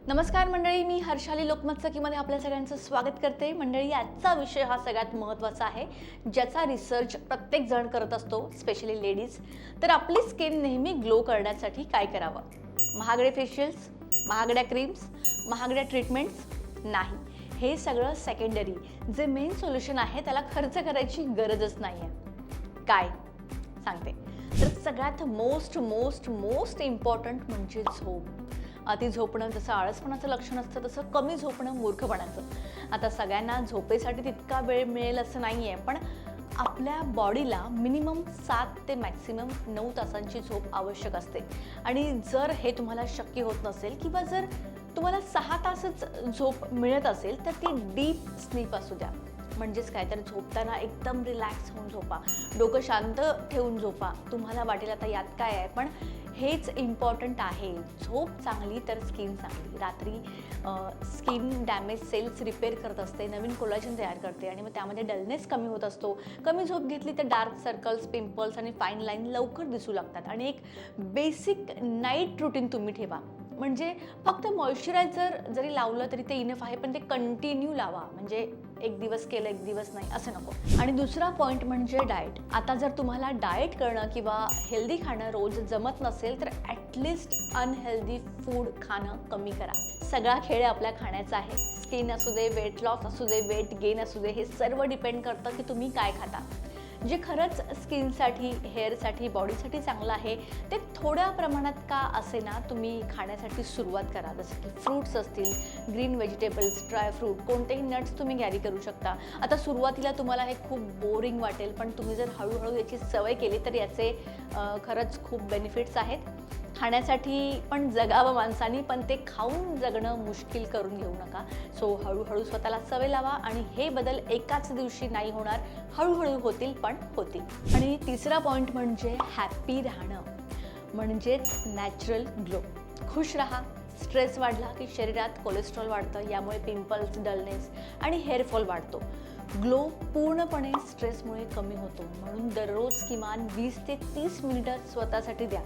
नमस्कार मंडळी, मी हर्षाली लोकमत सखीमध्ये आपल्या सगळ्यांचं स्वागत करते. मंडळी, आजचा विषय हा सगळ्यात महत्त्वाचा आहे, ज्याचा रिसर्च प्रत्येक जण करत असतो, स्पेशली लेडीज. तर आपली स्किन नेहमी ग्लो करण्यासाठी काय करावं? महागडे फेशियल्स, महागड्या क्रीम्स, महागड्या ट्रीटमेंट्स? नाही, हे सगळं सेकंडरी. जे मेन सोल्युशन आहे त्याला खर्च करायची गरजच नाही आहे. काय सांगते. तर सगळ्यात मोस्ट इम्पॉर्टंट म्हणजे झोप. अति झोपणं जसं आळसपणाचं लक्षण असतं, तसं कमी झोपणं मूर्खपणाचं. आता सगळ्यांना झोपेसाठी तितका वेळ मिळेल असं नाही आहे, पण आपल्या बॉडीला मिनिमम 7 ते मॅक्सिमम 9 तासांची झोप आवश्यक असते. आणि जर हे तुम्हाला शक्य होत नसेल किंवा जर तुम्हाला 6 तासच झोप मिळत असेल तर ती डीप स्लीप असू द्या. म्हणजेच काय, तर झोपताना एकदम रिलॅक्स होऊन झोपा, डोकं शांत ठेवून झोपा. तुम्हाला वाटेल आता यात काय आहे, पण हेच इम्पॉर्टंट आहे. झोप चांगली तर स्किन चांगली. रात्री स्किन डॅमेज सेल्स रिपेअर करत असते, नवीन कोलाजन तयार करते आणि मग त्यामध्ये डलनेस कमी होत असतो. कमी झोप घेतली तर डार्क सर्कल्स, पिंपल्स आणि फाईन लाईन लवकर दिसू लागतात. आणि एक बेसिक नाईट रुटीन तुम्ही ठेवा. म्हणजे फक्त मॉइश्चरायझर जरी लावलं तरी ते इनफ आहे, पण ते कंटिन्यू लावा. म्हणजे एक दिवस केलं एक दिवस नाही असं नको. आणि दुसरा पॉईंट म्हणजे डाएट. आता जर तुम्हाला डाएट करणं किंवा हेल्दी खाणं रोज जमत नसेल तर ॲटलिस्ट अनहेल्दी फूड खाणं कमी करा. सगळा खेळ आपल्या खाण्याचा आहे. स्किन असू दे, वेट लॉस असू दे, वेट गेन असू दे, हे सर्व डिपेंड करतं की तुम्ही काय खाता. जे खरंच स्किनसाठी, हेअरसाठी, बॉडीसाठी चांगलं आहे ते थोड्या प्रमाणात का असे ना तुम्ही खाण्यासाठी सुरुवात करा. जसं की फ्रूट्स असतील, ग्रीन व्हेजिटेबल्स, ड्राय फ्रूट, कोणतेही नट्स तुम्ही कॅरी करू शकता. आता सुरुवातीला तुम्हाला हे खूप बोरिंग वाटेल, पण तुम्ही जर हळूहळू याची सवय केली तर याचे खरंच खूप बेनिफिट्स आहेत. खाण्यासाठी पण जगावं माणसानी, पण ते खाऊन जगणं मुश्किल करून घेऊ नका. सो हळूहळू स्वतःला सवय लावा आणि हे बदल एकाच दिवशी नाही होणार, हळूहळू होतील, पण होतील. आणि तिसरा पॉईंट म्हणजे हॅप्पी राहणं, म्हणजेच नॅचरल ग्लो. खुश राहा. स्ट्रेस वाढला की शरीरात कोलेस्ट्रॉल वाढतं, यामुळे पिंपल्स, डलनेस आणि हेअरफॉल वाढतो. ग्लो पूर्णपणे स्ट्रेसमुळे कमी होतो. म्हणून दररोज किमान 20 ते 30 मिनिटं स्वतःसाठी द्या.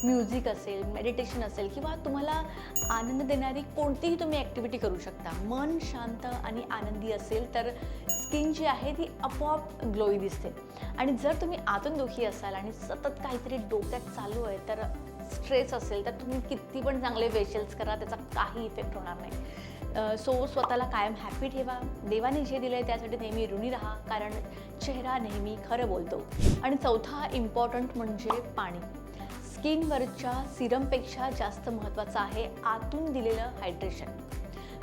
म्युझिक असेल, मेडिटेशन असेल किंवा तुम्हाला आनंद देणारी कोणतीही तुम्ही ॲक्टिव्हिटी करू शकता. मन शांत आणि आनंदी असेल तर स्किन जी आहे ती आपोआप ग्लोई दिसते. आणि जर तुम्ही आतून दुखी असाल आणि सतत काहीतरी डोक्यात चालू आहे, तर स्ट्रेस असेल तर तुम्ही किती पण चांगले फेशियल्स करा, त्याचा काही इफेक्ट होणार नाही. सो स्वतःला कायम हॅपी ठेवा. देवाने जे दिलं आहे त्यासाठी नेहमी ऋणी राहा, कारण चेहरा नेहमी खरं बोलतो. आणि चौथा इम्पॉर्टंट म्हणजे पाणी. स्किनवरच्या सिरमपेक्षा जास्त महत्त्वाचं आहे आतून दिलेलं हायड्रेशन.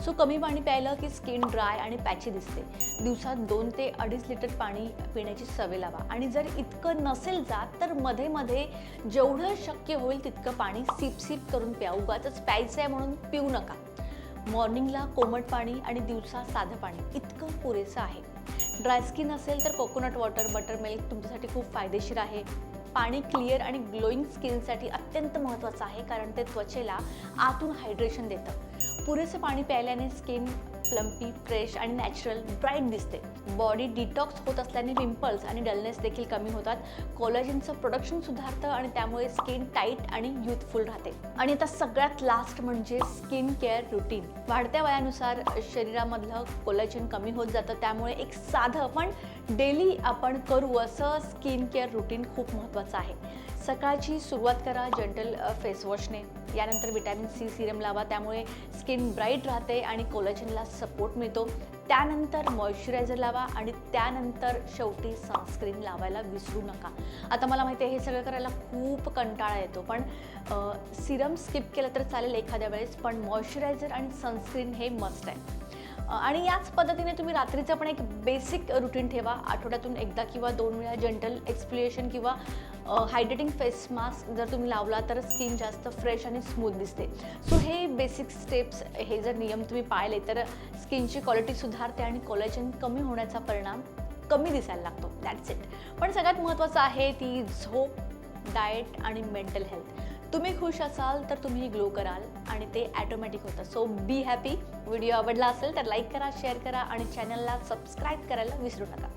सो कमी पाणी प्यायलं की स्किन ड्राय आणि पॅची दिसते. दिवसात 2 ते 2.5 लिटर पाणी पिण्याची सवय लावा. आणि जर इतकं नसेल जात तर मध्ये मध्ये जेवढं शक्य होईल तितकं पाणी सिप करून प्या. उगाचच प्यायचं आहे म्हणून पिऊ नका. मॉर्निंगला कोमट पाणी आणि दिवसा साधं पाणी इतकं पुरेसं आहे. ड्राय स्किन असेल तर कोकोनट वॉटर, बटर मिल्क तुमच्यासाठी खूप फायदेशीर आहे. पाणी क्लिअर आणि ग्लोईंग स्किनसाठी अत्यंत महत्त्वाचं आहे, कारण ते त्वचेला आतून हायड्रेशन देतं. पुरेसे पाणी प्यायल्याने स्किन प्लम्पी, फ्रेश आणि नॅचरल ब्राईट दिसते. बॉडी डिटॉक्स होत असल्याने पिंपल्स आणि डलनेस देखील कमी होतात. कोलॅजनचं प्रोडक्शन सुधारतं आणि त्यामुळे स्किन टाईट आणि युथफुल राहते. आणि आता सगळ्यात लास्ट म्हणजे स्किन केअर रुटीन. वाढत्या वयानुसार शरीरामधलं कोलॅजन कमी होत जातं, त्यामुळे एक साधं पण डेली आपण करू असं स्किन केअर रुटीन खूप महत्त्वाचं आहे. सकाळची सुरुवात करा जेंटल फेसवॉशने. यानंतर व्हिटॅमिन सी सिरम लावा, त्यामुळे स्किन ब्राईट राहते आणि कोलॅजनला सपोर्ट मिळतो. त्यानंतर मॉइश्चरायझर लावा आणि त्यानंतर शेवटी सनस्क्रीन लावायला विसरू नका. आता मला माहिती आहे हे सगळं करायला खूप कंटाळा येतो, पण सिरम स्किप केलं तर चालेल एखाद्या वेळेस, पण मॉइश्चरायझर आणि सनस्क्रीन हे मस्ट आहे. आणि याच पद्धतीने तुम्ही रात्रीचं पण एक बेसिक रुटीन ठेवा. आठवड्यातून एकदा किंवा 2 वेळा जेंटल एक्सफोलिएशन किंवा हायड्रेटिंग फेस मास्क जर तुम्ही लावला तर स्किन जास्त फ्रेश आणि स्मूथ दिसते. सो हे बेसिक स्टेप्स, हे जर नियम तुम्ही पाळले तर स्किनची क्वालिटी सुधारते आणि कोलॅजन कमी होण्याचा परिणाम कमी दिसायला लागतो. That's it. पण सगळ्यात महत्त्वाचं आहे ती झोप, डाएट आणि मेंटल हेल्थ. तुम्ही खुश असाल तर तुम्ही ग्लो कराल आणि ते ॲटोमॅटिक होतं. So be happy. व्हिडिओ आवडला असेल तर लाईक करा, शेअर करा आणि चॅनलला सबस्क्राईब करायला विसरू नका.